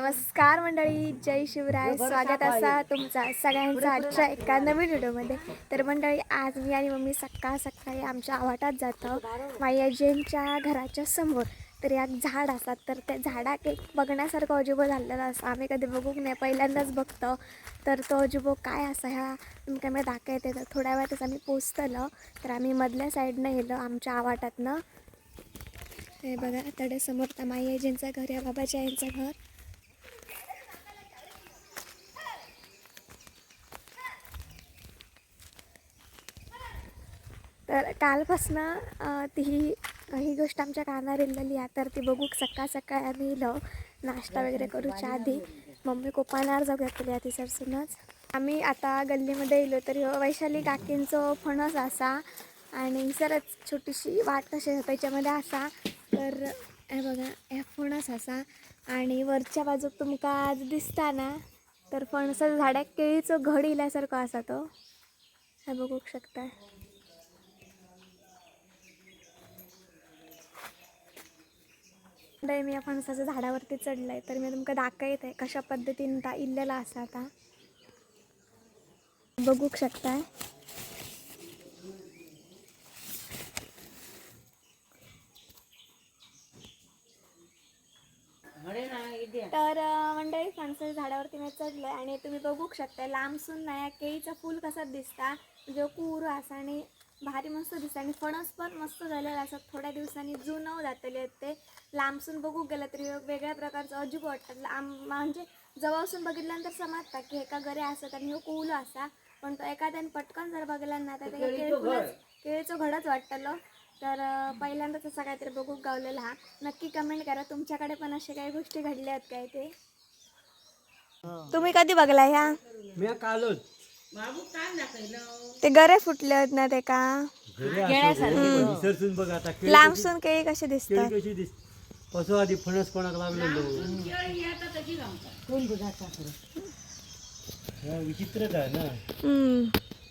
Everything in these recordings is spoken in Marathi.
नमस्कार मंडळी, जय शिवराय. स्वागत असा तुमचा सगळ्यांचा आजच्या एका नवीन व्हिडिओमध्ये. तर मंडळी, आज मी आणि मम्मी सकाळी आमच्या आवाटात जातो मायाजींच्या घराच्या समोर. तर एक झाड असतात, तर त्या झाडाक एक बघण्यासारखं अजूबो झालेला असं आम्ही कधी बघूक नाही, पहिल्यांदाच बघतो. तर तो अजूबो काय असा ह्या तुमका मी दाखवते. तर थोड्या वेळातच आम्ही पोचतलो. तर आम्ही मधल्या साईडनं गेलो आमच्या आवाटातनं. हे बघा, तडे समोर त्या मायाजींचं घर आहे, बाबाजी यांचं घर. तर कालपासनं ही गोष्ट आमच्या कानावर इल्लेली आहे. तर ती बघूक सकाळ आम्ही इलो नाश्ता वगैरे करूच्या आधी. मम्मी कोपानार जाऊ घेतली आहे ती सरसूनच. आम्ही आता गल्लीमध्ये येलो तर वैशाली काकींचं फणस असा आणि सरच छोटीशी वाट कशी त्याच्यामध्ये असा. तर हे बघा, ह्या फणस असा आणि वरच्या बाजूक तुमका आज दिसता ना, तर फणसाच्या झाडाक केळीचं घड इल्यासारखं असा तो. हे बघू शकता. मी या फणसाच्या झाडावरती चढलाय, तर मी तुमका दाखवत आहे कशा पद्धतीने ता इल्लेला असा. आता बघू शकताय. तर मंडळी, फणसाच्या झाडावरती मी चढलोय आणि तुम्ही बघू शकता लांबसून नाही केळीचं फूल कसं दिसता, म्हणजे कुरू असा आणि भारी मस्त दिसतं आणि फणस पण मस्त झालेला असं. थोड्या दिवसांनी जुनं जातले आहेत ते. लांबसून बघू गेलं तरी वेगळ्या प्रकारचं अजूब वाटतं. म्हणजे जवळसून बघितल्यानंतर समजतं की एका घरी असत आणि हे कुलं असा, पण तो एखाद्याने पटकन जर बघितला ना तर केळीचं घडच वाटतं. तर पहिल्यांदाच असं काहीतरी बघू गावलेला हा. नक्की कमेंट करा तुमच्याकडे पण अशा काही गोष्टी घडल्या आहेत काय ते. तुम्ही कधी बघला ह्या? मी कालच ते गरे फुटले आहेत ना ते का सरसून बघ आता लांबसून केळी कशी दिसतात. कशी दिस कसं आधी फणस कोणाक लागलेलो विचित्रच आहे ना.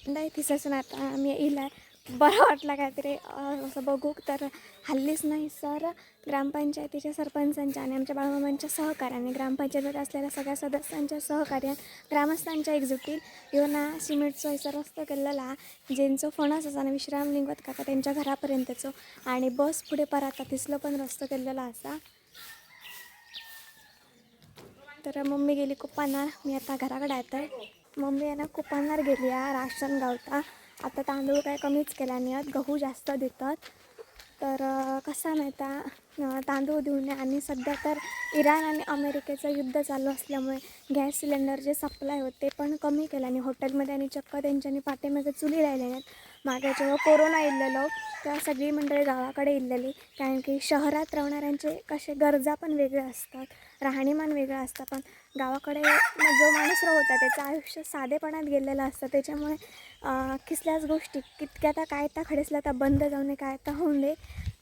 नाही तिसंच ना. आता आम्ही इला बरं वाटलं काहीतरी असं बघू. तर हल्लीच नाही सर ग्रामपंचायतीच्या सरपंचांच्या आणि आमच्या बाळमामांच्या सहकार्याने, ग्रामपंचायतीमध्ये असलेल्या सगळ्या सदस्यांच्या सहकार्याने, ग्रामस्थांच्या एकजुटीत ह्यो ना सिमेंटचा असा रस्ता केलेला, ज्यांचं फणस असा ना विश्राम निघत काका त्यांच्या घरापर्यंतचं आणि बस पुढे परत तिसलं पण रस्ता केलेला असा. तर मम्मी गेली कुपानार, मी आता घराकडे येत आहे. मम्मी आहे ना कुपानार गेली आहे राशन गावता. आता तांदूळ काय कमीच केला नाही आहेत, गहू जास्त देतात. तर कसा माहिती तांदूळ देऊ नये. आणि सध्या तर इराण आणि अमेरिकेचं युद्ध चालू असल्यामुळे गॅस सिलेंडर जे सप्लाय होते पण कमी केलं आणि हॉटेलमध्ये आणि चक्क त्यांच्यानी पाठीमागे चुली राहिले नाहीत. मागे जेव्हा कोरोना इल्लेलो तेव्हा सगळी मंडळी गावाकडे इल्लेली, कारण की शहरात राहणाऱ्यांचे कसे गरजा पण वेगळे असतात, राहणीमान वेगळं असतं. पण गावाकडे जो माणूस राहता त्याचं आयुष्य साधेपणात गेलेलं असतं. त्याच्यामुळे किसल्याच गोष्टी कितक्या आता काय आता खडेसल्या आता बंद जाऊ नये, काय आता होऊन दे,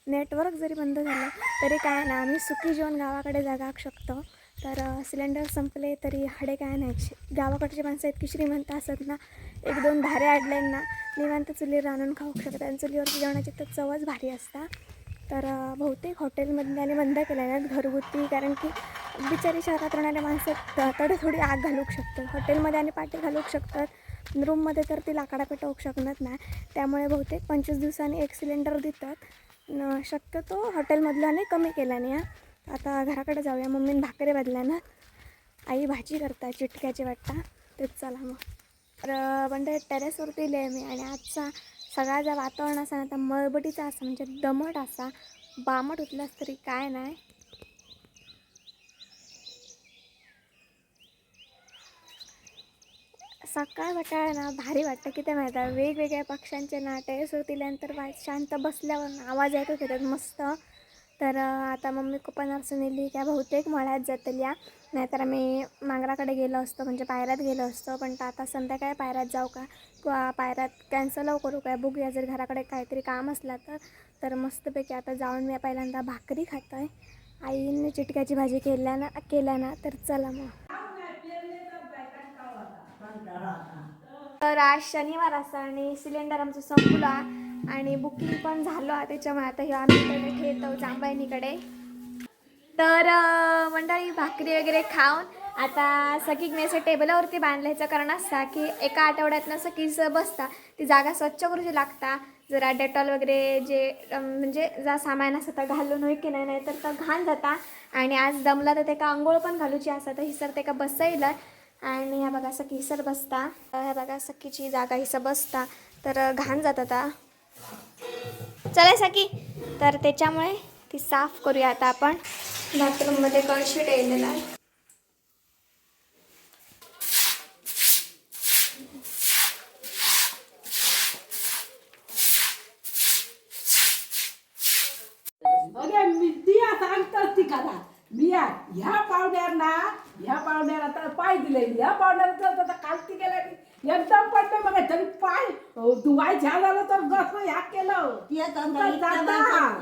नेटवर्क जरी बंद झालं तरी काय ना आम्ही सुखी जीवन गावाकडे जगाक शकतो. तर सिलेंडर संपले तरी हाडे काय नाही. गावाकडची माणसं इतकी श्रीमंत असत ना, एक दोन धारे आडल्यांना निवांत चुलीवर राहून खाऊ शकतात आणि चुलीवरची जेवणाची तर चवच भारी असता. तर बहुतेक हॉटेलमधल्याने बंद केल्या नाहीत घरगुती, कारण की बिचारी शहरात राहणाऱ्या माणसं तडे थोडी आग घालू शकतात, हॉटेलमध्ये आणि पाठी घालू शकतात. रूममध्ये तर ती लाकडा पेटवू शकणार नाही. त्यामुळे बहुतेक 25 दिवसांनी एक सिलेंडर देतात. शक्यतो हॉटेलमधल्याने कमी केल्याने. आता घराकडे जाऊया. मम्मीने भाकरी बदल्यानं आई भाजी करता चिटक्याची वाटता. तेच चला मग. तर म्हणजे टेरेसवरती इले मी आणि आजचा सगळा ज्या वातावरण असा ना, आता मळबटीचा असा म्हणजे दमट असा, बामट उठलास तरी काय नाही. सकाळ ना भारी वाटतं की ते माहीत आहे. वेगवेगळ्या पक्ष्यांचे ना टेरेसवरती इल्यानंतर शांत बसल्यावर आवाज येतच येतात मस्त. तर आता मम्मी कुपनारसून नेली काय बहुतेक मळ्यात जातल्या, नाहीतर आम्ही मांगराकडे गेलो असतो, म्हणजे पायऱ्यात गेलो असतो. पण आता संध्याकाळी पायऱ्यात जाऊ का किंवा पायऱ्यात कॅन्सल करू काय बघूया. जर घराकडे काहीतरी काम असला तर मस्तपैकी आता जाऊन मी पहिल्यांदा भाकरी खातो आहे. आईने चिटक्याची भाजी केल्या ना तर चला मग. तर आज शनिवार असा आणि सिलेंडर आमचं संपला आणि बुकिंग पण झालं. त्याच्यामुळे आता हे आम्ही ठेवतो जांबाईनीकडे. तर मंडळी भाकरी वगैरे खाऊन आता सगळी टेबलावरती बांधल्याचं कारण असता की एका आठवड्यातनं सगळीचं बसता ती जागा स्वच्छ करूची लागता. जरा डेटॉल वगैरे जे म्हणजे जा सामान असतं तर घालून होई की नाही तर घाण जाता. आणि आज दमला तर ते का आंघोळ पण घालूची असता तर हिसर ते का बसायला. आणि ह्या बघा सखी हिसर बसता, ह्या बघा सखीची जागा हिसर बसता तर घाण जातात. चला सखी, तर त्याच्यामुळे ती साफ करूया आता आपण. बाथरूममध्ये कळशी ठेवलेला आहे. अरे मी दिया सांगतात ती करा बिया ह्या पावड्याला तर पाय दिले ह्या पावड्याला तर कालती गेला एकदम पडले मग तरी पाय धुवाय झालं तर गस ह्या केलं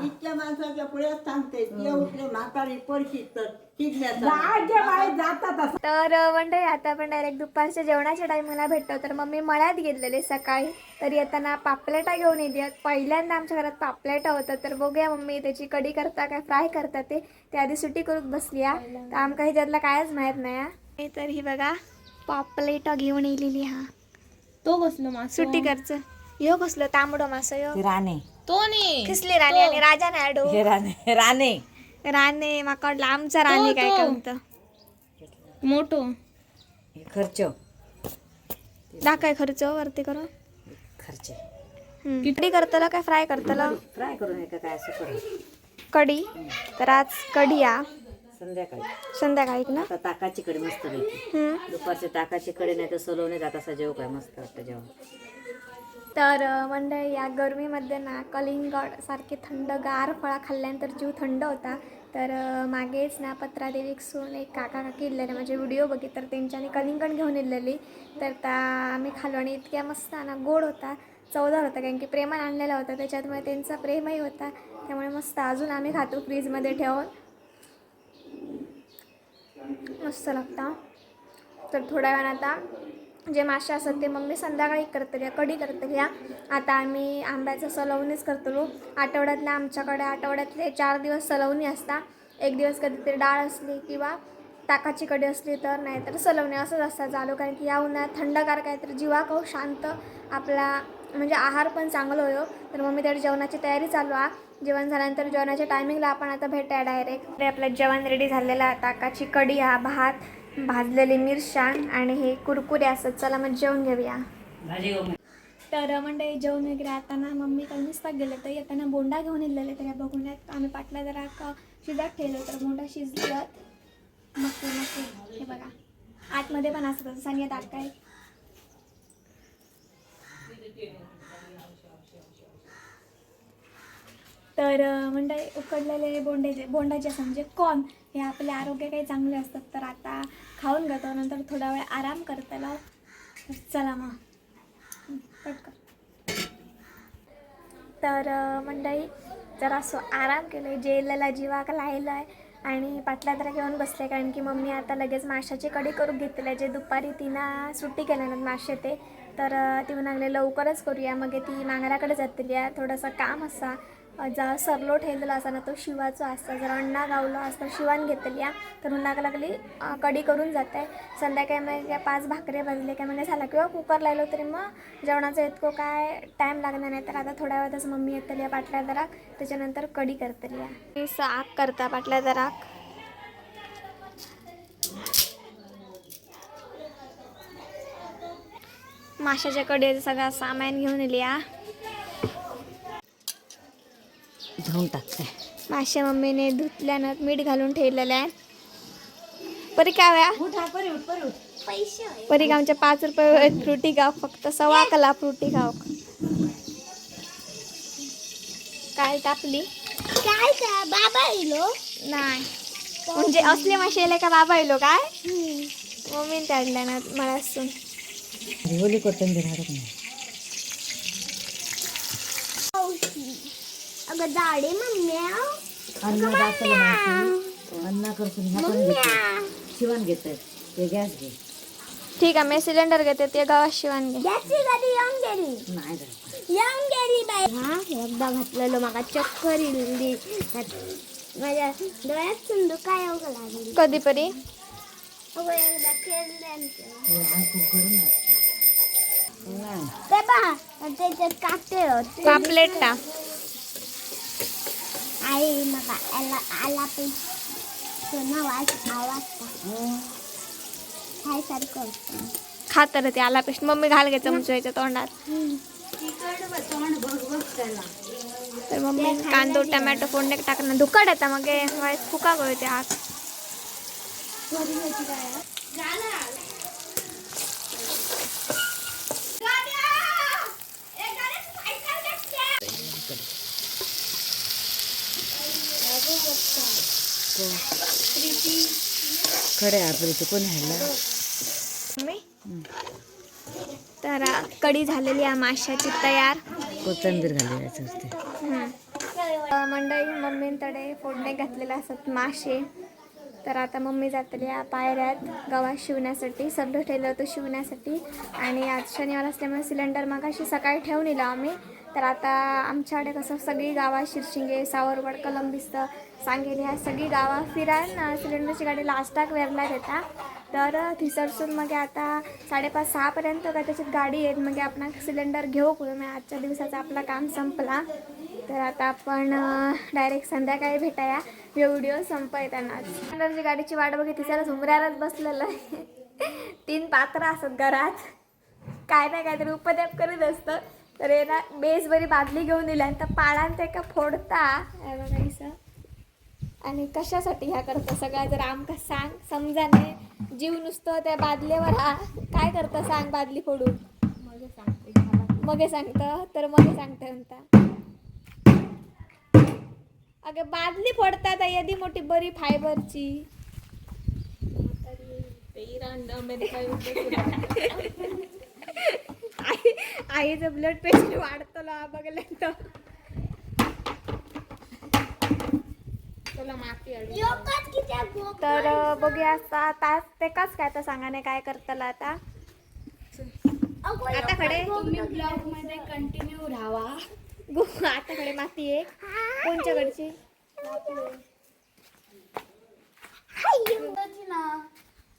इतक्या माणसाच्या पुढे सांगते ते उठले म्हातारी पडशी तर जातात. तर मंडळी आता आपण डायरेक्ट दुपारच्या जेवणाच्या टाईमला भेटतो. तर मम्मी मळ्यात गेलेले सकाळी, तर येताना पापलेटा घेऊन येते. पहिल्यांदा आमच्या घरात पापलेटा होतं, तर बघूया मम्मी त्याची कढी करता काय फ्राय करता ते आधी सुट्टी करून बसली तर आमका ह्याच्यातला कायच माहीत नाही. तर ही बघा पापलेटा घेऊन येलेली. हा तो कसलो मास सुट्टी करचं यो कसलो तांबडो मासो यो राणे तो नाही किसली राणी आणि राजा नायडू हे राणे राणे राणे माका वाटलं आमचा राणी काय का म्हणतं. मोठो हे खर्च दाखवाय खर्च वरती करून खर्च कढी करतला काय फ्राय करतला फ्राय करून हे काय असं करू कढी. तर आज कढी या संध्याकाळी संध्याकाळी ना. आता ताकाची कडे मस्त पैकी दुपारच्या ताकाची कडे नाही तर सलवणे जात असा जेव काय मस्त वाटतं जेवण. तर मंडळी या गरमीमध्ये ना कलिंगड सारखे थंडगार फळा खाल्ल्यानंतर जीव थंड होता. तर मागेच ना पत्रादेवीसून एक काका काकी इल्लेले माझे व्हिडिओ बघित तर त्यांच्यानी कलिंगड घेऊन इलेली. तर त्या आम्ही खाल्लो आणि इतक्या मस्त ना गोड होता, चवदार होता, कारण की प्रेमाने आणलेला होता त्याच्यामुळे त्यांचा प्रेमही होता. त्यामुळे मस्त अजून आम्ही खातो फ्रीजमध्ये ठेवून, मस्त लागता. तर थोड्या वेळानं आता जे मासे असतात ते मम्मी संध्याकाळी करतली कढी करतली. आता आम्ही आंब्याचं सलवणीच करतलो. आमच्याकडे आठवड्यातले 4 दिवस सलवणी असता. एक दिवस कधीतरी डाळ असली किंवा ताकाची कढी असली तर, नाही तर सलवणी असंच असतं चालू. कारण की या उन्हाळ्यात थंडगार काहीतरी जीवा खाऊ शांत आपला म्हणजे आहार पण चांगलं होयो. तर मम्मी त्याची जेवणाची तयारी चालू आहे. जेवण झाल्यानंतर जेवणाच्या टायमिंगला आपण आता भेटूया डायरेक्ट. आपलं जेवण रेडी झालेलं आहे. ताकाची कढी, हा भात, भाजलेली मिरच्या आणि हे कुरकुरे असत. चला मग जेवण घेऊया. तर म्हणजे जेवण वगैरे आता ना मम्मी काही नुसतं गेले तर येताना बोंडा घेऊन इलेले. तर बघून आम्ही पाटला जरा शिजत ठेवलं तर बोंडा शिजलत मस्त मस्त. हे बघा आतमध्ये पण असत तसं आणि आता काय तर म्हणजे उकडलेले बोंडाचे असं म्हणजे कॉर्न हे आपले आरोग्य काही चांगले असतात. तर आता खाऊन घेतो, नंतर थोडा वेळ आराम करताला. चला मग पटकन. तर मंडळी जरा असं आराम केलं, जेलेला जीवा का लायला आहे आणि पाटला जरा घेऊन बसले. कारण की मम्मी आता लगेच माशाची कढी करून घेतली. जे दुपारी तिनं सुट्टी केल्यानंतर मासे ते, तर ती म्हणाले लवकरच करूया. मग ती मांगराकडे जातली आहे. थोडंसं काम असा जा सरलो ठेवलेला असा ना तो शिवाचा असता. जर अण्णा गावला असता शिवान घेतली तर उन्हाक लागली कढी करून जात आहे. संध्याकाळी मग 5 भाकरी भाजले काय म्हणजे झाला किंवा कुकर लावलो तरी मग जेवणाचं इतकं काय टाईम लागणार नाही. तर आता थोड्या वेळातच मम्मी येतली पाटल्या जरा, त्याच्यानंतर कढी करतली. साग करता पाटल्या जरा. माशाच्या कढीचं सगळं सामान घेऊन येली. घेऊन टाकते मासे मम्मीने धुतल्यानं मीठ घालून ठेवलेलं आहे. परी काय व्या परी आमच्या 5 रुपये फ्रुटी गाव फक्त 1.25 कला फ्रुटी गाव काय टाकली काय का बाबा इलो नाही म्हणजे असले मासे येले का बाबा येलो काय मम्मीने काढल्या ना मला असून ओली कोथिंबीर नाही. अगं दाडे मम्म्या अन्न दाखवलं माहिती अन्न करतो ह्या पण घेते शिवण घेत ते गॅस घे. ठीक आहे मी सिलेंडर घेते ते गावात शिवान घे. गॅसची गाडी येऊन गेली नाही येऊन गेली बाई. हा एकदा घातलेलं मागा चक्कर इली माझ्या डोळ्यात सुंदू काय अवघड लागली कधी परी अगं एकदा खेळले आमचं. आज खूप गरम लागतं. नाही. ते पहा त्याच्यात काटे होते पापलेट टा आई मग आला पण आवाज काय सारखं होतं. खात ते आला पेस्ट मम्मी घाल घे चमचा याच्या तोंडात. तर मम्मी कांदो टमॅटो फोडणे टाकणं दुखट येतं मग फुका गळते आत. खडे आपल्याचे कोणी हल्ला मम्मी तर कढी झालेली आहे माशाची तयार. कोथिंबीर घालायचं असते. मंडळी मम्मींकडे फोडणे घातलेले असतात मासे. तर आता मम्मी जातली या पायऱ्यात गव्हा शिवण्यासाठी सगळं ठेवलं होतं शिवण्यासाठी. आणि आज शनिवार असल्यामुळे सिलेंडर मगाशी सकाळी ठेवून दिला आम्ही. तर आता आमच्याकडे कसं सगळी गावा शिरशिंगे सावरवड कलंबिस्त सांगेली ह्या सगळी गावा फिरान सिलेंडरची गाडी लास्टाक वेरला येतात. तर थिसरसून मग आता 5:30-6पर्यंत का त्याच्यात गाडी येत मग आपण सिलेंडर घेऊ मग आजच्या दिवसाचं आपलं काम संपला. तर आता आपण डायरेक्ट संध्याकाळी भेटाया व्हिडिओ संपयताना. सिलेंडरची गाडीची वाट बघितली तिच्याला झुमऱ्यालाच बसलेलं 3 पात्र असत घरात काय ना काहीतरी उपद्याप करीत असतं. तर याला बेस बरी बादली घेऊन दिली आणि तर पाळान ते का फोडता बघायचं. आणि कशासाठी ह्या करतं सगळं जर आमका सांग समजाने जीव नुसतं त्या बादलीवर हा काय करतं सांग बादली फोडून मगे सांगतं तर मगे सांगते म्हणता अगं बादली फोडतात एवढी मोठी बरी फायबरची. आईचं ब्लड प्रेशर वाढतं बघलं तर तर बघूया तास ते कस काय तर सांगाने काय करतला आता. आता खडे ब्लॉग मध्ये कंटिन्यू राहावा. आता कडे माती आहे कोणच्याकडची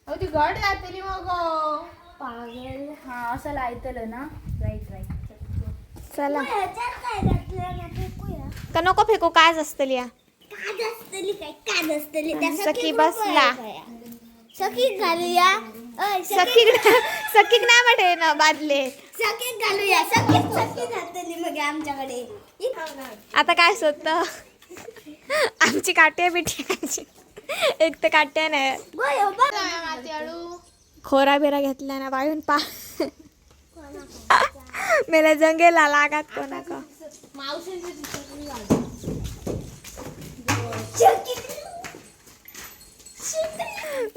ती घट घातली मग पागल. हा असं लायतलं ना. राईट चला का नको फेकू काय असतली या सखी बसला सखी घालूया सखीक नाही म्हणे ना बादले सखी घालूया सखी घातली मग आमच्याकडे. आता काय सोत आमची काट्या बिटी एक तर काट्या नाही खोरा बिरा घेतला ना बाळून पा मेला जंगेला लागत कोणाका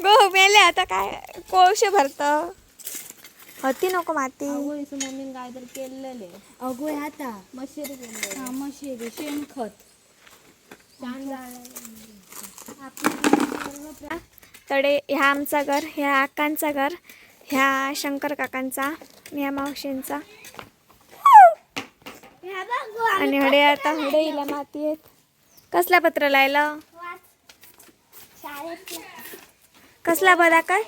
गो मेले. आता काय कोळशे भरत होती नको माती मम्मी काय तर केलेले अगो आता मशेरी शेणखत तडे ह्या आमचा घर ह्या आकांचा घर ह्या शंकर काकांचा ह्या मावशींचा. आणि हडे आता हडे हिला माती आहेत. कसला पत्र लायलं कसला बदा काय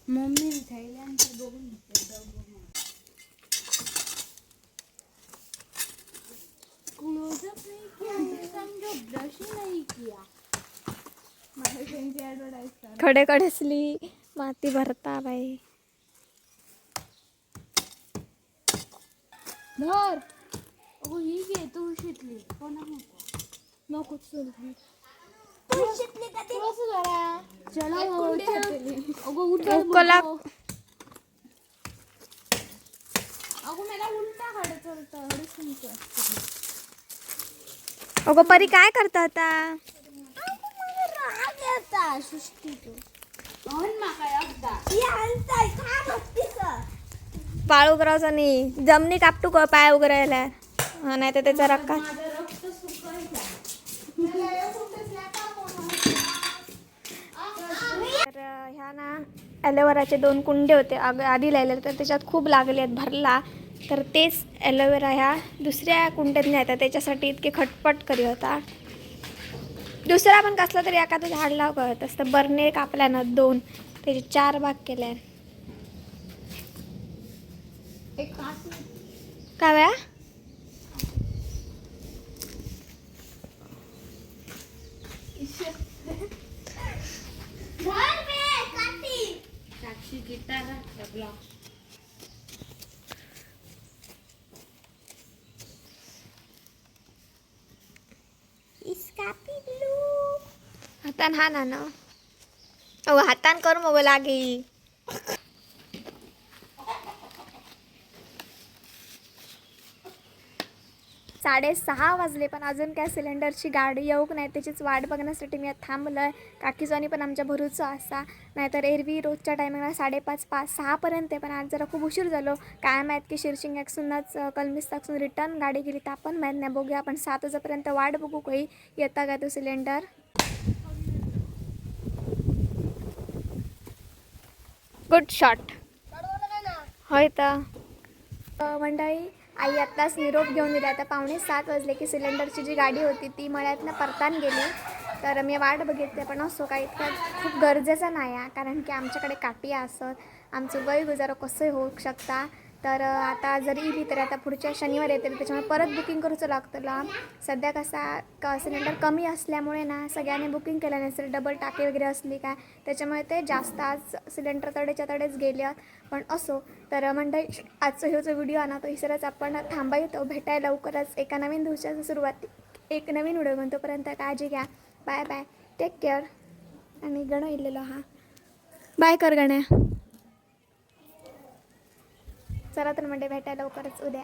मम्मी थैल्यानंतर बघून क्लोजअप नहीं किया समझो ब्रश नहीं किया. खडे कडेसली माती भरता बाई. धर अगो ही घे तुळशीतली कोणा नको तुळशीतली कधी कसं जरा चला अगो उठा उकला अगो मला उलटा हड चलतं हड सुनतो. अगो परी काय करता आता राग येता सृष्टी तू ऑन माका एकदा ही आणताय का बघतीस पाळ उगरावचा नाही जमनी कापटू पाय उगरायला नाही तर त्याचा रक्का. तर ह्या ह्या ना ॲलोवेराचे 2 कुंडे होते आधी लावलेले, तर त्याच्यात खूप लागले आहेत भरला. तर तेच ॲलोवेरा ह्या दुसऱ्या कुंड्यात नाही आता त्याच्यासाठी इतके खटपट करी होता. दुसरा पण कसला तरी एखादं झाड लाव करत असतं. बरणे कापल्यानं 2 त्याचे 4 भाग केल्या. एक काच काय वेळा साक्षी गिटार डबला. हातान हा ना हातान कर मग लागे. 6:30 वाजले पण अजून काय सिलेंडरची गाडी येऊक नाही. त्याचीच वाट बघण्यासाठी मी आता थांबलं आहे. काकीजवानी पण आमच्या भरूचं असा, नाहीतर एरवी रोजच्या टायमिंगला 5:30-6पर्यंत. पण आज जरा खूप उशीर झालो. काय माहीत की शिरशिंगासूनच कलमिस्ताकसून रिटर्न गाडी गेली तर आपण माहीत नाही. बघूया आपण 7 वाजेपर्यंत वाट बघू काही येता का तो सिलेंडर. गुड शॉट होय तर मंडळी. आई आत्ताच निरोप घेऊन दिला. आता 6:45 वाजले की सिलेंडरची जी गाडी होती ती मळ्यातनं परतान गेली. तर मी वाट बघितली पण असो काय इतकं खूप गरजेचं नाही आहे, कारण की आमच्याकडे काठी असत. आमचं वय गुजारा कसं होऊ शकता. तर आता जर इली तर आता पुढच्या शनिवार येते, त्याच्यामुळे परत बुकिंग करूचं लागतं. सध्या कसा सिलेंडर कमी असल्यामुळे ना सगळ्यांनी बुकिंग केलं नसेल. डबल टाके वगैरे असली काय त्याच्यामुळे ते जास्त आज सिलेंडर तडेच्या तडेच गेले. पण असो तर मंडळी आजचं ह्योचा व्हिडिओ आणा तो इसरच आपण थांबायतो. भेटाय लवकरच एका नवीन दिवसाची सुरुवात एक नवीन व्हिडिओ घेऊन. तोपर्यंत काळजी घ्या. Bye bye, take care. आणि गणं इलेलो हा बाय कर गण्या. चला तर म्हणजे भेटायला लवकरच उद्या.